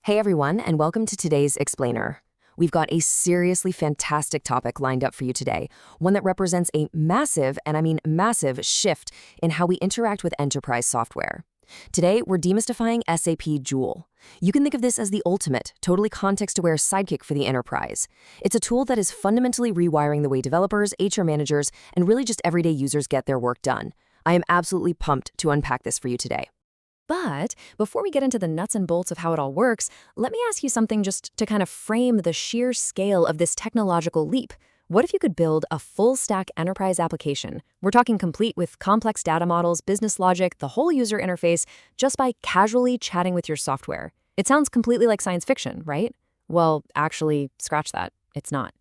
Hey everyone, and welcome to today's Explainer. We've got a seriously fantastic topic lined up for you today, one that represents a massive, and I mean massive, shift in how we interact with enterprise software. Today, we're demystifying SAP Joule. You can think of this as the ultimate, totally context-aware sidekick for the enterprise. It's a tool that is fundamentally rewiring the way developers, HR managers, and really just everyday users get their work done. I am absolutely pumped to unpack this for you today. But before we get into the nuts and bolts of how it all works, let me ask you something just to kind of frame the sheer scale of this technological leap. What if you could build a full-stack enterprise application? We're talking complete with complex data models, business logic, the whole user interface, just by casually chatting with your software. It sounds completely like science fiction, right? Well, actually, scratch that. It's not.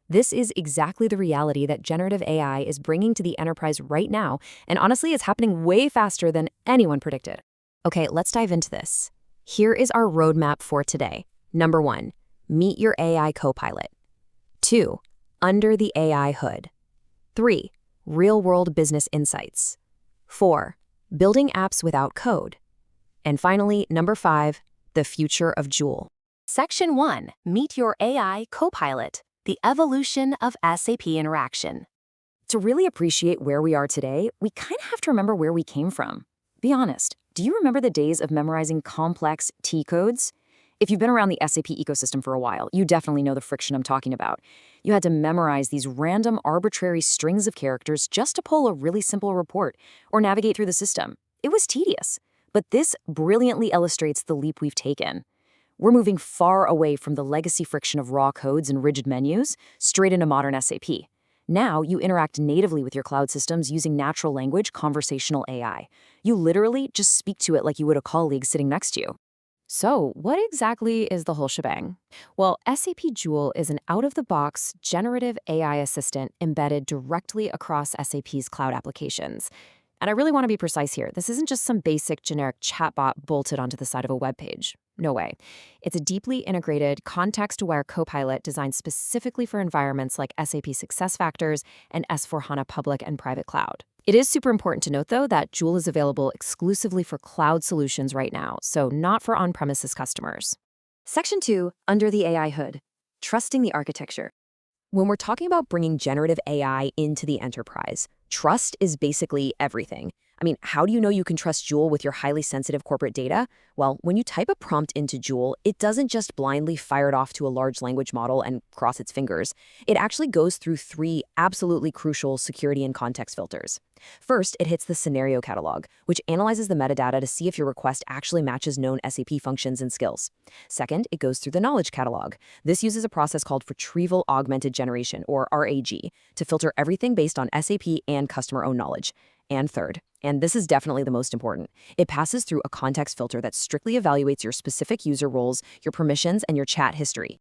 This is exactly the reality that generative AI is bringing to the enterprise right now, and honestly, it's happening way faster than anyone predicted. Okay, let's dive into this. Here is our roadmap for today. Number 1, meet your AI Copilot. 2, under the AI hood. 3, real-world business insights. 4, building apps without code. And finally, number 5, the future of Joule. Section 1, meet your AI Copilot, the evolution of SAP interaction. To really appreciate where we are today, we kind of have to remember where we came from. Be honest. Do you remember the days of memorizing complex T codes? If you've been around the SAP ecosystem for a while, you definitely know the friction I'm talking about. You had to memorize these random, arbitrary strings of characters just to pull a really simple report or navigate through the system. It was tedious, but this brilliantly illustrates the leap we've taken. We're moving far away from the legacy friction of raw codes and rigid menus, straight into modern SAP. Now, you interact natively with your cloud systems using natural language conversational AI. You literally just speak to it like you would a colleague sitting next to you. So, what exactly is the whole shebang? Well, SAP Joule is an out-of-the-box generative AI assistant embedded directly across SAP's cloud applications. And I really want to be precise here. This isn't just some basic generic chatbot bolted onto the side of a web page. No way. It's a deeply integrated, context-aware copilot designed specifically for environments like SAP SuccessFactors and S/4HANA Public and Private Cloud. It is super important to note, though, that Joule is available exclusively for cloud solutions right now, so not for on-premises customers. Section 2, under the AI hood, trusting the architecture. When we're talking about bringing generative AI into the enterprise, trust is basically everything. I mean, how do you know you can trust Joule with your highly sensitive corporate data? Well, when you type a prompt into Joule, it doesn't just blindly fire it off to a large language model and cross its fingers. It actually goes through 3 absolutely crucial security and context filters. First, it hits the scenario catalog, which analyzes the metadata to see if your request actually matches known SAP functions and skills. Second, it goes through the knowledge catalog. This uses a process called retrieval augmented generation, or RAG, to filter everything based on SAP and customer-owned knowledge. And third, and this is definitely the most important, it passes through a context filter that strictly evaluates your specific user roles, your permissions, and your chat history.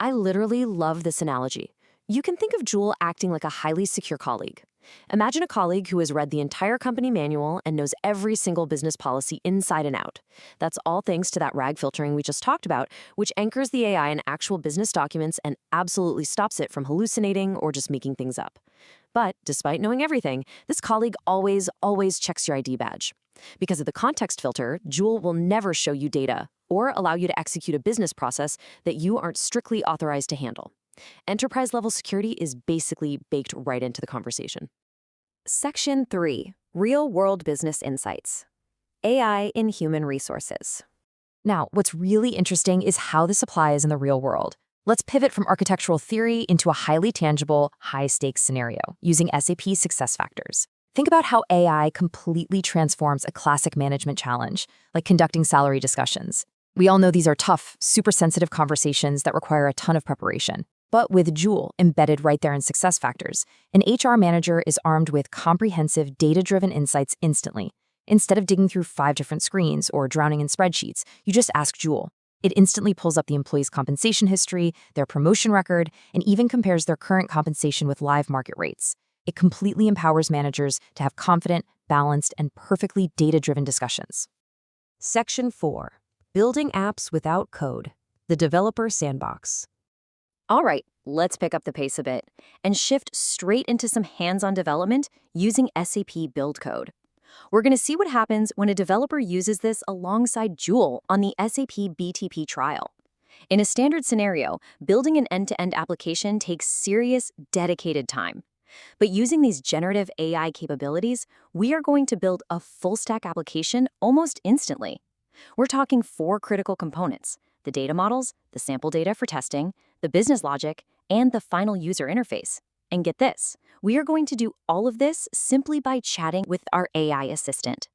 I literally love this analogy. You can think of Joule acting like a highly secure colleague. Imagine a colleague who has read the entire company manual and knows every single business policy inside and out. That's all thanks to that RAG filtering we just talked about, which anchors the AI in actual business documents and absolutely stops it from hallucinating or just making things up. But despite knowing everything, this colleague always checks your ID badge. Because of the context filter, Joule will never show you data or allow you to execute a business process that you aren't strictly authorized to handle. Enterprise-level security is basically baked right into the conversation. Section 3, real-world business insights. AI in human resources. Now, what's really interesting is how this applies in the real world. Let's pivot from architectural theory into a highly tangible, high-stakes scenario using SAP SuccessFactors. Think about how AI completely transforms a classic management challenge, like conducting salary discussions. We all know these are tough, super sensitive conversations that require a ton of preparation. But with Joule embedded right there in SuccessFactors, an HR manager is armed with comprehensive, data-driven insights instantly. Instead of digging through 5 different screens or drowning in spreadsheets, you just ask Joule. It instantly pulls up the employee's compensation history, their promotion record, and even compares their current compensation with live market rates. It completely empowers managers to have confident, balanced, and perfectly data-driven discussions. Section 4, building apps without code, the developer sandbox. All right, let's pick up the pace a bit and shift straight into some hands-on development using SAP Build code. We're going to see what happens when a developer uses this alongside Joule on the SAP BTP trial. In a standard scenario, building an end-to-end application takes serious, dedicated time. But using these generative AI capabilities, we are going to build a full-stack application almost instantly. We're talking 4 critical components: the data models, the sample data for testing, the business logic, and the final user interface. And get this, we are going to do all of this simply by chatting with our AI assistant.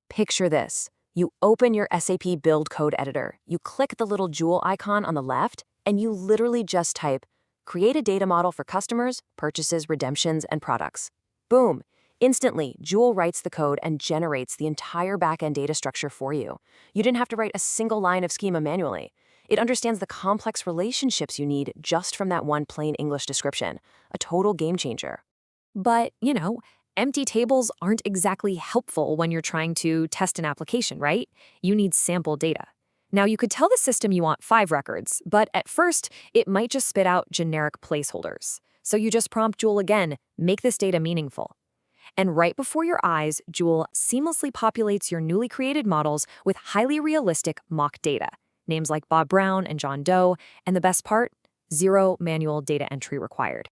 Picture this. You open your SAP Build code editor, you click the little Joule icon on the left, and you literally just type, "Create a data model for customers, purchases, redemptions, and products." Boom! Instantly, Joule writes the code and generates the entire backend data structure for you. You didn't have to write a single line of schema manually. It understands the complex relationships you need just from that one plain English description. A total game changer. But, empty tables aren't exactly helpful when you're trying to test an application, right? You need sample data. Now, you could tell the system you want 5 records, but at first, it might just spit out generic placeholders. So you just prompt Joule again, make this data meaningful. And right before your eyes, Joule seamlessly populates your newly created models with highly realistic mock data. Names like Bob Brown and John Doe, and the best part, 0 manual data entry required.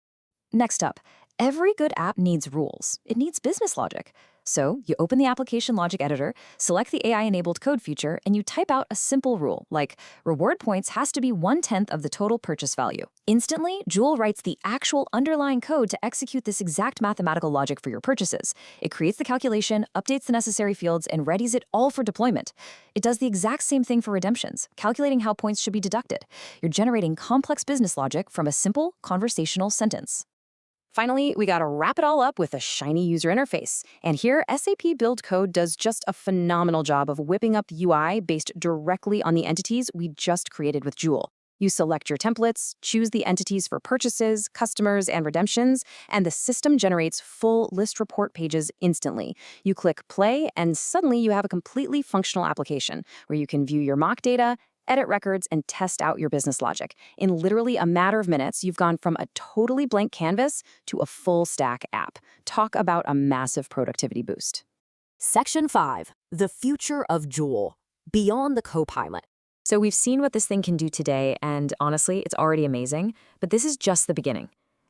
Next up, every good app needs rules. It needs business logic. So you open the application logic editor, select the AI-enabled code feature, and you type out a simple rule, like reward points has to be 1/10 of the total purchase value. Instantly, Joule writes the actual underlying code to execute this exact mathematical logic for your purchases. It creates the calculation, updates the necessary fields, and readies it all for deployment. It does the exact same thing for redemptions, calculating how points should be deducted. You're generating complex business logic from a simple conversational sentence. Finally, we gotta wrap it all up with a shiny user interface. And here, SAP Build code does just a phenomenal job of whipping up the UI based directly on the entities we just created with Joule. You select your templates, choose the entities for purchases, customers, and redemptions, and the system generates full list report pages instantly. You click play, and suddenly you have a completely functional application where you can view your mock data, edit records, and test out your business logic. In literally a matter of minutes, you've gone from a totally blank canvas to a full-stack app. Talk about a massive productivity boost. Section 5. The future of Joule. Beyond the Copilot. So we've seen what this thing can do today, and honestly, it's already amazing, but this is just the beginning.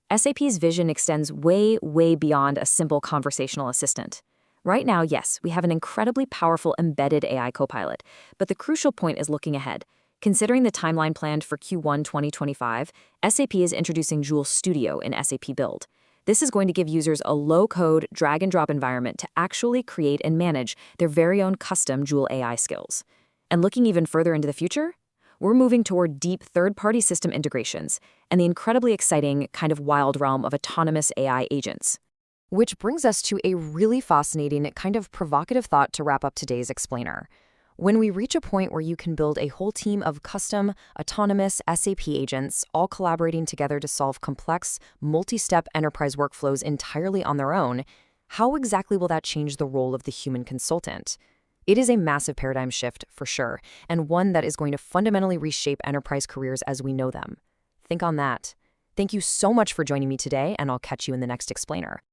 SAP's vision extends way, way beyond a simple conversational assistant. Right now, yes, we have an incredibly powerful embedded AI Copilot, but the crucial point is looking ahead. Considering the timeline planned for Q1 2025, SAP is introducing Joule Studio in SAP Build. This is going to give users a low-code, drag-and-drop environment to actually create and manage their very own custom Joule AI skills. And looking even further into the future, we're moving toward deep third-party system integrations and the incredibly exciting kind of wild realm of autonomous AI agents. Which brings us to a really fascinating, kind of provocative thought to wrap up today's explainer. When we reach a point where you can build a whole team of custom, autonomous SAP agents, all collaborating together to solve complex, multi-step enterprise workflows entirely on their own, how exactly will that change the role of the human consultant? It is a massive paradigm shift, for sure, and one that is going to fundamentally reshape enterprise careers as we know them. Think on that. Thank you so much for joining me today, and I'll catch you in the next explainer.